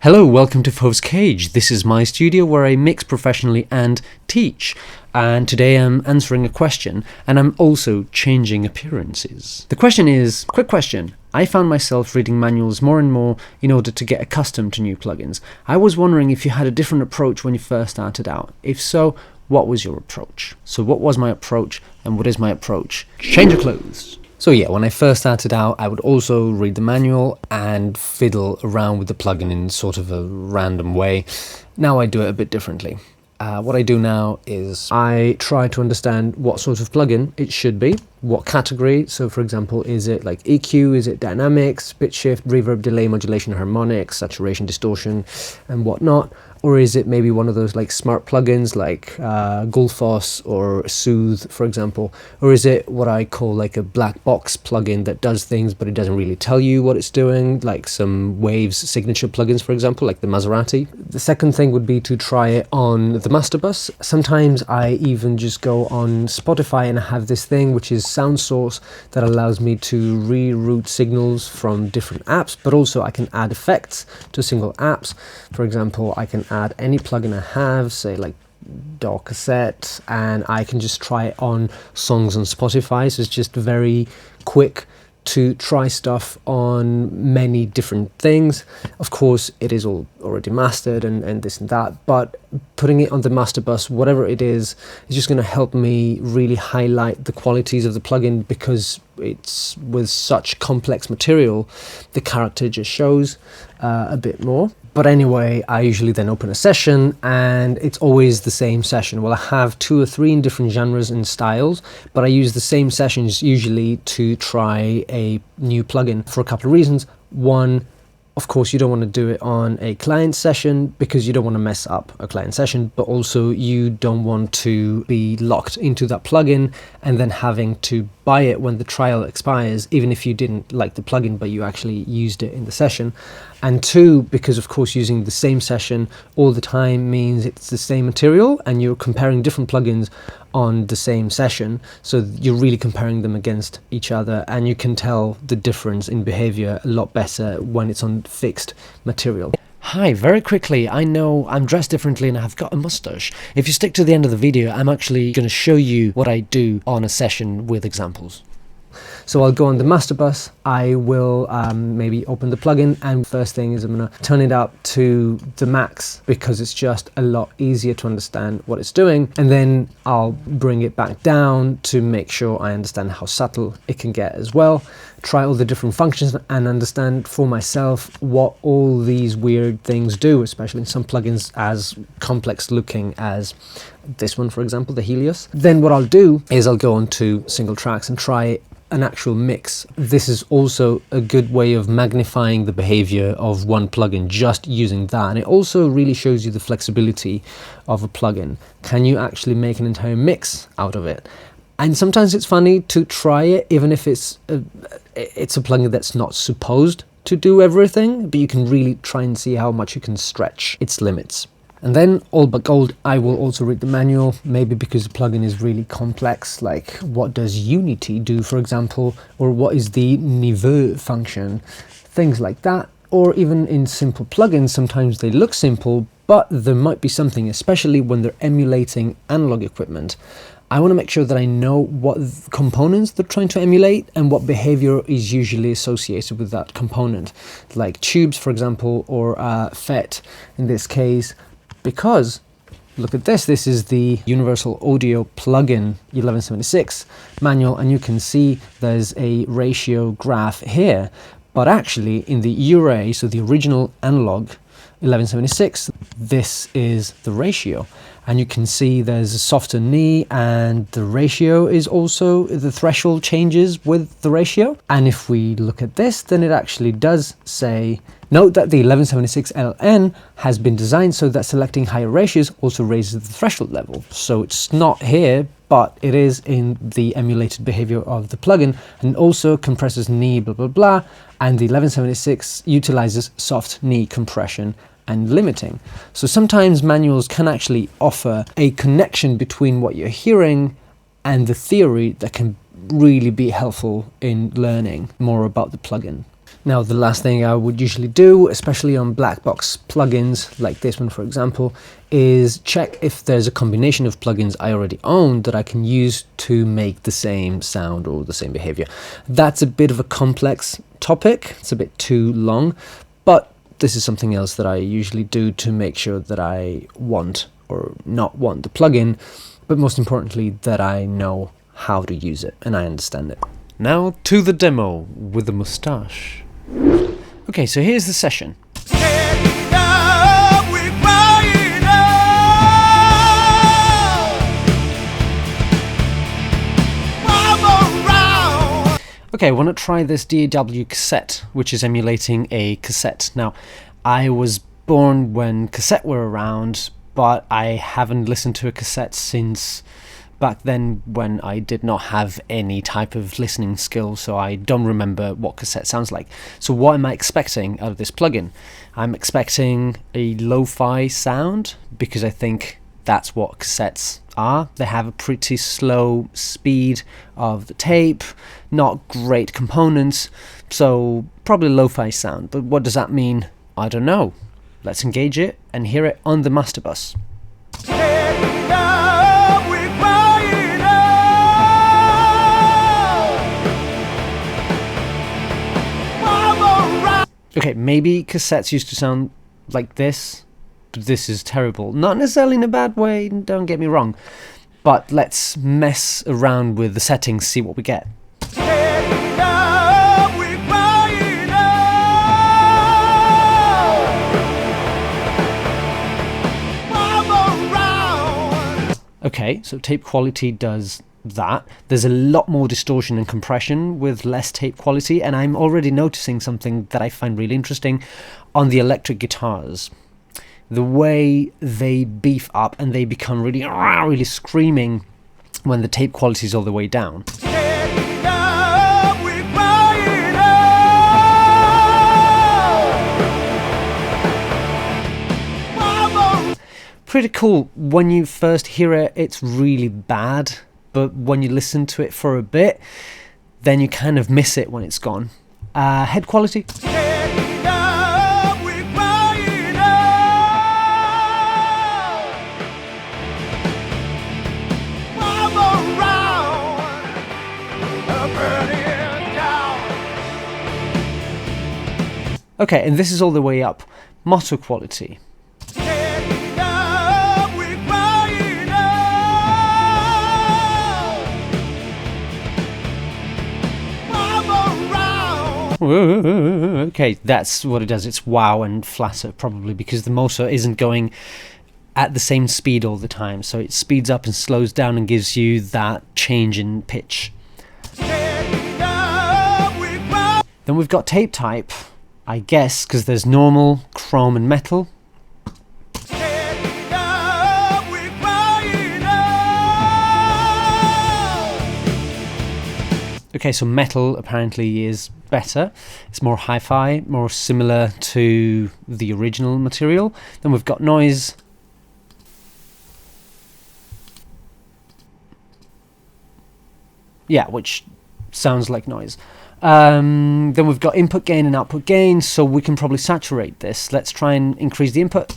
Hello, welcome to Fauves Cage. This is my studio where I mix professionally and teach. And today I'm answering a question, and I'm also changing appearances. The question is, quick question. I found myself reading manuals more and more in order to get accustomed to new plugins. I was wondering if you had a different approach when you first started out. If so, what was your approach? So what was my approach, and what is my approach? Change your clothes. So yeah, when I first started out, I would also read the manual and fiddle around with the plugin in sort of a random way. Now I do it a bit differently. What I do now is I try to understand what sort of plugin it should be, what category. So for example, is it like EQ, is it dynamics, pitch shift, reverb, delay, modulation, harmonics, saturation, distortion, and whatnot? Or is it maybe one of those like smart plugins like Gullfoss or Soothe, for example? Or is it what I call like a black box plugin that does things but it doesn't really tell you what it's doing, like some Waves signature plugins, for example, like the Maserati? The second thing would be to try it on the master bus. Sometimes I even just go on Spotify and I have this thing which is Sound Source that allows me to reroute signals from different apps, but also I can add effects to single apps. For example, I can add any plugin I have, say like DAW cassette, and I can just try it on songs on Spotify. So it's just very quick to try stuff on many different things. Of course, it is all already mastered and this and that, but putting it on the master bus, whatever it is just going to help me really highlight the qualities of the plugin, because it's with such complex material, the character just shows a bit more. But anyway, I usually then open a session and it's always the same session. Well, I have 2 or 3 in different genres and styles, but I use the same sessions usually to try a new plugin for a couple of reasons. One, of course, you don't want to do it on a client session because you don't want to mess up a client session, but also you don't want to be locked into that plugin and then having to buy it when the trial expires, even if you didn't like the plugin, but you actually used it in the session. And 2, because of course using the same session all the time means it's the same material and you're comparing different plugins on the same session, so you're really comparing them against each other, and you can tell the difference in behavior a lot better when it's on fixed material. Hi, very quickly, I know I'm dressed differently and I've got a moustache. If you stick to the end of the video, I'm actually going to show you what I do on a session with examples. So I'll go on the master bus, I will maybe open the plugin, and first thing is I'm going to turn it up to the max because it's just a lot easier to understand what it's doing, and then I'll bring it back down to make sure I understand how subtle it can get as well. Try all the different functions and understand for myself what all these weird things do, especially in some plugins as complex looking as this one, for example, the Helios. Then what I'll do is I'll go on to single tracks and try an actual mix. This is also a good way of magnifying the behavior of one plugin, just using that. And it also really shows you the flexibility of a plugin. Can you actually make an entire mix out of it? And sometimes it's funny to try it, even if it's a plugin that's not supposed to do everything, but you can really try and see how much you can stretch its limits. And then, all but gold, I will also read the manual, maybe because the plugin is really complex, like what does Unity do, for example, or what is the niveau function, things like that. Or even in simple plugins, sometimes they look simple, but there might be something, especially when they're emulating analog equipment. I want to make sure that I know what components they're trying to emulate and what behavior is usually associated with that component, like tubes, for example, or FET in this case. Because look at this, this is the Universal Audio plugin 1176 manual, and you can see there's a ratio graph here, but actually in the URA, so the original analog 1176, this is the ratio, and you can see there's a softer knee, and the ratio is also, the threshold changes with the ratio. And if we look at this, then it actually does say, note that the 1176 LN has been designed so that selecting higher ratios also raises the threshold level. So it's not here, but it is in the emulated behavior of the plugin, and also compresses knee, blah, blah, blah. And the 1176 utilizes soft knee compression and limiting. So sometimes manuals can actually offer a connection between what you're hearing and the theory that can really be helpful in learning more about the plugin. Now, the last thing I would usually do, especially on black box plugins like this one, for example, is check if there's a combination of plugins I already own that I can use to make the same sound or the same behavior. That's a bit of a complex topic. It's a bit too long, but this is something else that I usually do to make sure that I want or not want the plugin, but most importantly, that I know how to use it and I understand it. Now to the demo with the Moustache. Okay, so here's the session. Okay, I want to try this DAW cassette, which is emulating a cassette. Now, I was born when cassette were around, but I haven't listened to a cassette since back then when I did not have any type of listening skill, so I don't remember what cassette sounds like. So what am I expecting out of this plugin? I'm expecting a lo-fi sound, because I think that's what cassettes are. They have a pretty slow speed of the tape, not great components, so probably lo-fi sound. But what does that mean? I don't know. Let's engage it and hear it on the master bus. Okay, maybe cassettes used to sound like this, but this is terrible. Not necessarily in a bad way, don't get me wrong, but let's mess around with the settings, see what we get. Okay, so tape quality does that. There's a lot more distortion and compression with less tape quality, and I'm already noticing something that I find really interesting on the electric guitars. The way they beef up and they become really screaming when the tape quality is all the way down. Pretty cool. When you first hear it, it's really bad, but when you listen to it for a bit, then you kind of miss it when it's gone. Head quality. Okay, and this is all the way up. Motor quality. Okay, that's what it does. It's wow and flatter, probably because the motor isn't going at the same speed all the time, so it speeds up and slows down and gives you that change in pitch. Then we've got tape type, I guess, because there's normal, chrome and metal. Okay, so metal apparently is better. It's more hi-fi, more similar to the original material. Then we've got noise. Yeah, which sounds like noise. Then we've got input gain and output gain, so we can probably saturate this. Let's try and increase the input.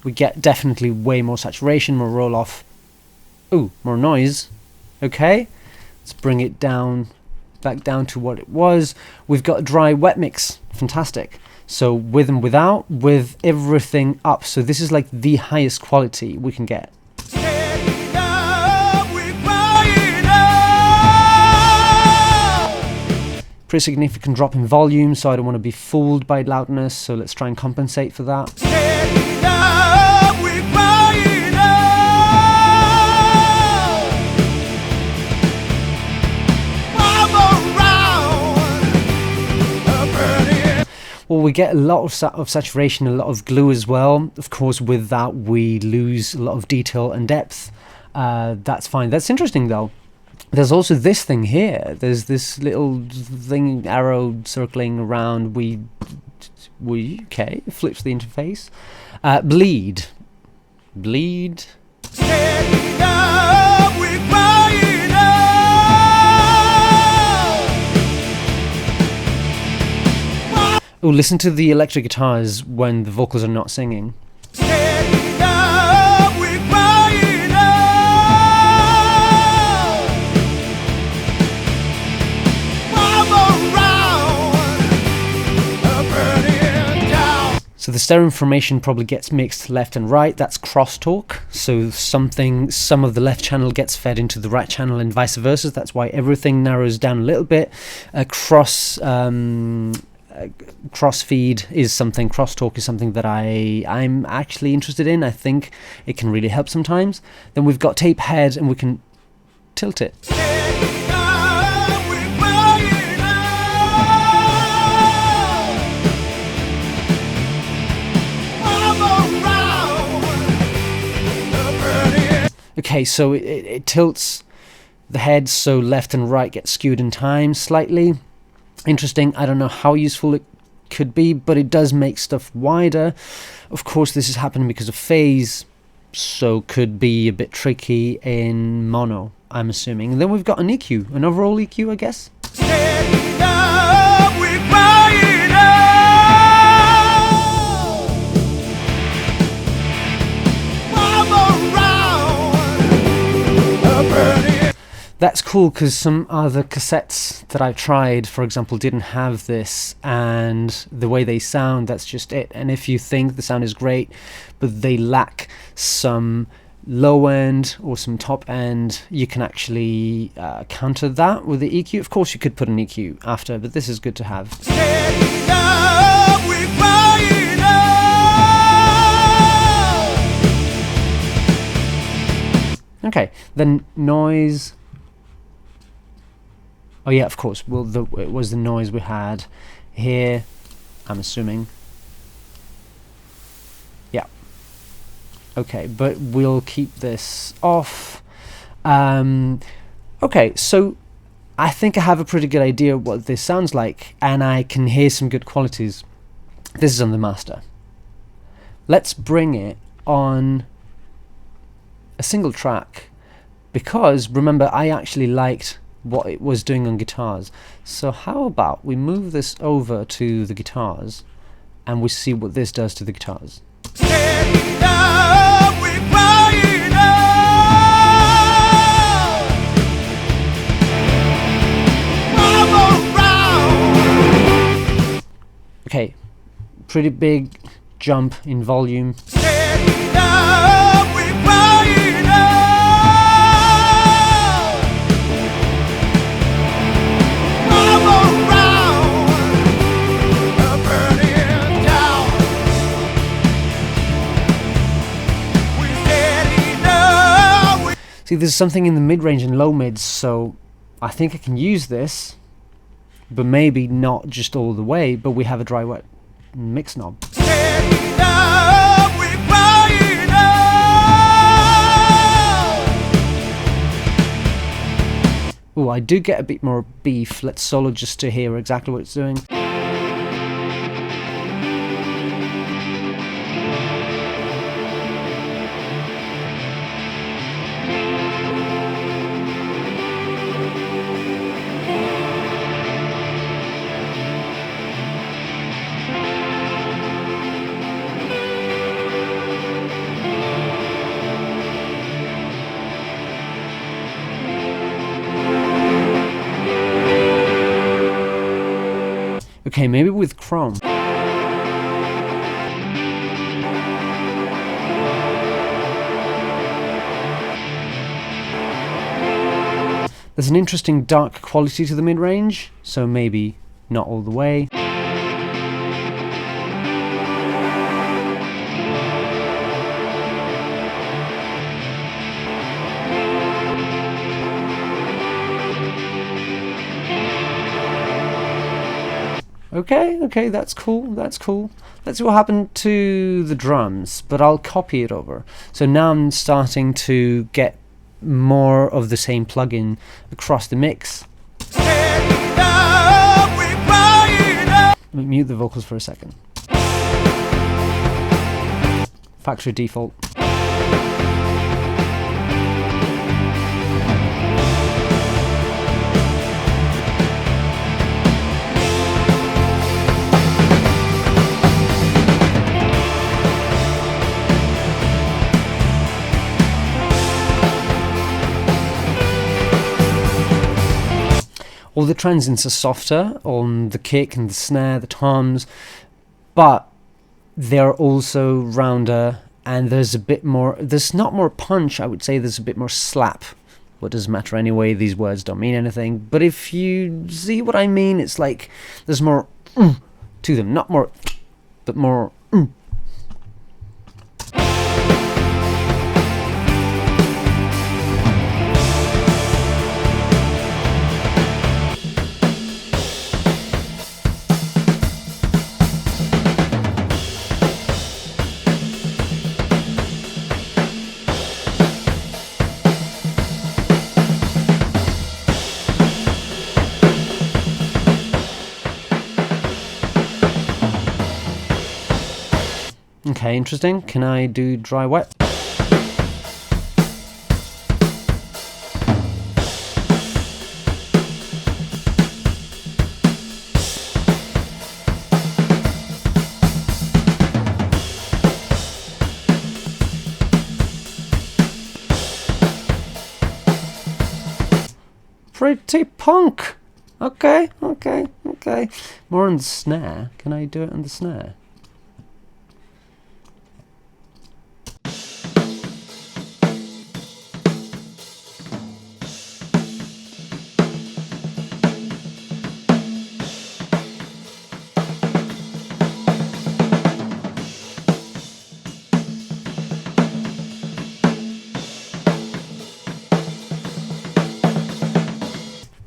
We get definitely way more saturation, more roll off. Ooh, more noise. Okay, let's bring it down, back down to what it was. We've got a dry wet mix. Fantastic. So with and without, with everything up. So this is like the highest quality we can get. Pretty significant drop in volume, so I don't want to be fooled by loudness, so let's try and compensate for that. Well, we get a lot of saturation, a lot of glue as well. Of course, with that, we lose a lot of detail and depth. That's fine. That's interesting, though. There's also this thing here. There's this little thing, arrow circling around. Okay, it flips the interface. Bleed. Oh, listen to the electric guitars when the vocals are not singing. So the stereo information probably gets mixed left and right. That's crosstalk. So some of the left channel gets fed into the right channel and vice versa. That's why everything narrows down a little bit. Crossfeed is something, crosstalk is something that I'm actually interested in. I think it can really help sometimes. Then we've got tape head, and we can tilt it. Okay, so it tilts the head so left and right get skewed in time slightly. Interesting. I don't know how useful it could be, but it does make stuff wider. Of course, this is happening because of phase, so could be a bit tricky in mono, I'm assuming. And then we've got an EQ, an overall EQ, I guess. That's cool because some other cassettes that I've tried, for example, didn't have this, and the way they sound, that's just it. And if you think the sound is great, but they lack some low end or some top end, you can actually counter that with the EQ. Of course, you could put an EQ after, but this is good to have. Okay, then noise. Oh yeah, of course. Well, it was the noise we had here, I'm assuming. Yeah. Okay, but we'll keep this off. Okay, so I think I have a pretty good idea what this sounds like, and I can hear some good qualities. This is on the master. Let's bring it on a single track, because remember, I actually liked what it was doing on guitars. So how about we move this over to the guitars and we see what this does to the guitars. Okay, pretty big jump in volume. See, there's something in the mid-range and low mids, so I think I can use this, but maybe not just all the way, but we have a dry wet mix knob. Oh, I do get a bit more beef. Let's solo just to hear exactly what it's doing. Okay, maybe with Chrome. There's an interesting dark quality to the mid-range, so maybe not all the way. Okay, that's cool, that's cool. Let's see what happened to the drums, but I'll copy it over. So now I'm starting to get more of the same plugin across the mix. Let me mute the vocals for a second. All the transients are softer on the kick and the snare, the toms, but they're also rounder, and there's not more punch, I would say there's a bit more slap. What does matter anyway, these words don't mean anything, but if you see what I mean, it's like there's more to them, not more, but more Okay, interesting. Can I do dry wet? Pretty punk. Okay. More on the snare. Can I do it on the snare?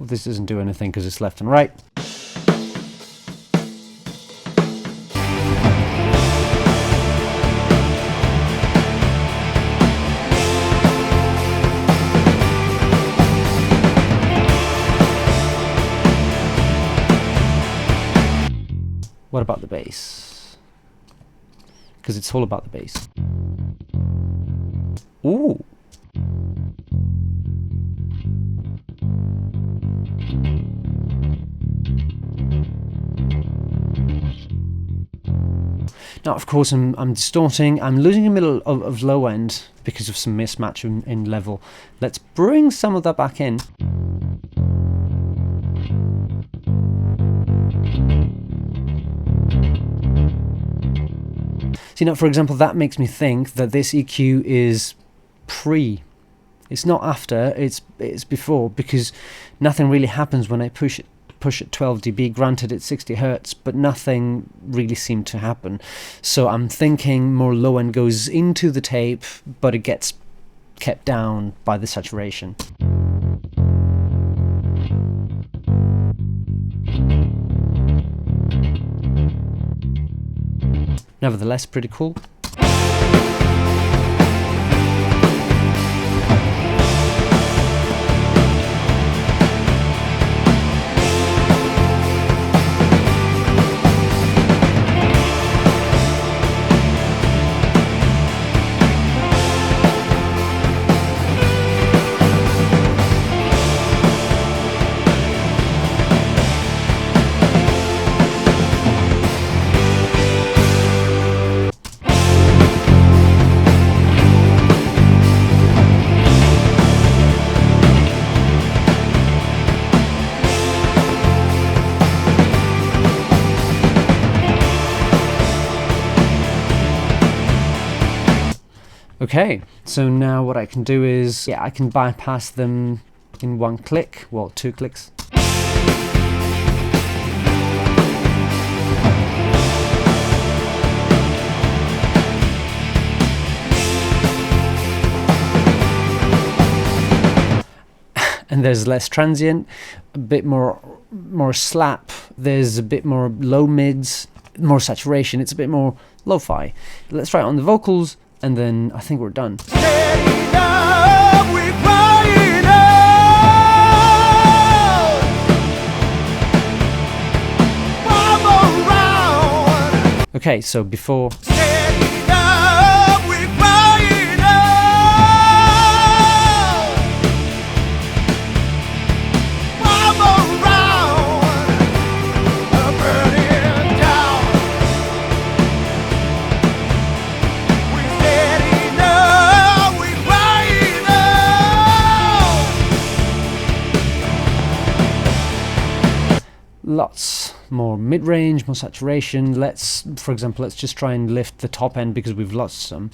This doesn't do anything because it's left and right. What about the bass? Because it's all about the bass. Ooh. Now, of course, I'm distorting. I'm losing a middle of low end because of some mismatch in level. Let's bring some of that back in. See, now, for example, that makes me think that this EQ is pre. It's not after, it's before, because nothing really happens when I push at 12 dB. Granted, it's 60 hertz, but nothing really seemed to happen. So I'm thinking more low end goes into the tape, but it gets kept down by the saturation. Nevertheless, pretty cool. Okay, so now what I can do is, I can bypass them in one click, well, 2 clicks. And there's less transient, a bit more slap, there's a bit more low mids, more saturation, it's a bit more lo-fi. Let's try it on the vocals, and then I think we're done. Okay, so before. lots more mid-range, more saturation. For example, let's just try and lift the top end because we've lost some.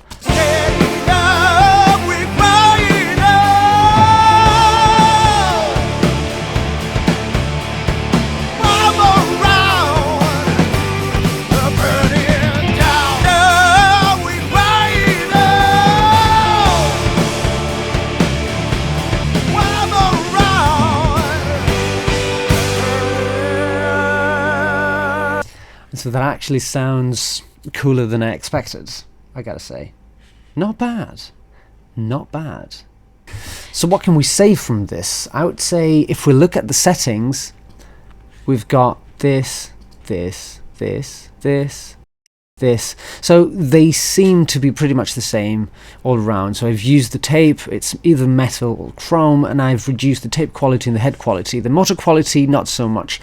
So that actually sounds cooler than I expected, I gotta say. Not bad. Not bad. So what can we say from this? I would say if we look at the settings, we've got this, this, this, this, this. So they seem to be pretty much the same all around. So I've used the tape, it's either metal or chrome, and I've reduced the tape quality and the head quality. The motor quality, not so much.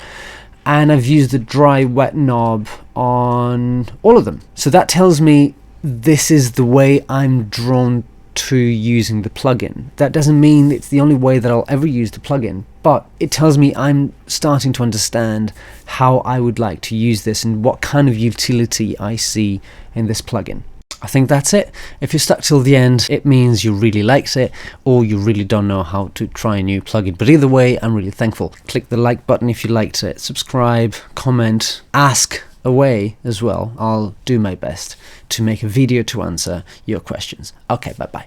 And I've used the dry wet knob on all of them. So that tells me this is the way I'm drawn to using the plugin. That doesn't mean it's the only way that I'll ever use the plugin, but it tells me I'm starting to understand how I would like to use this and what kind of utility I see in this plugin. I think that's it. If you're stuck till the end, it means you really liked it, or you really don't know how to try a new plugin. But either way, I'm really thankful. Click the like button if you liked it, subscribe, comment, ask away as well. I'll do my best to make a video to answer your questions. Okay, bye-bye.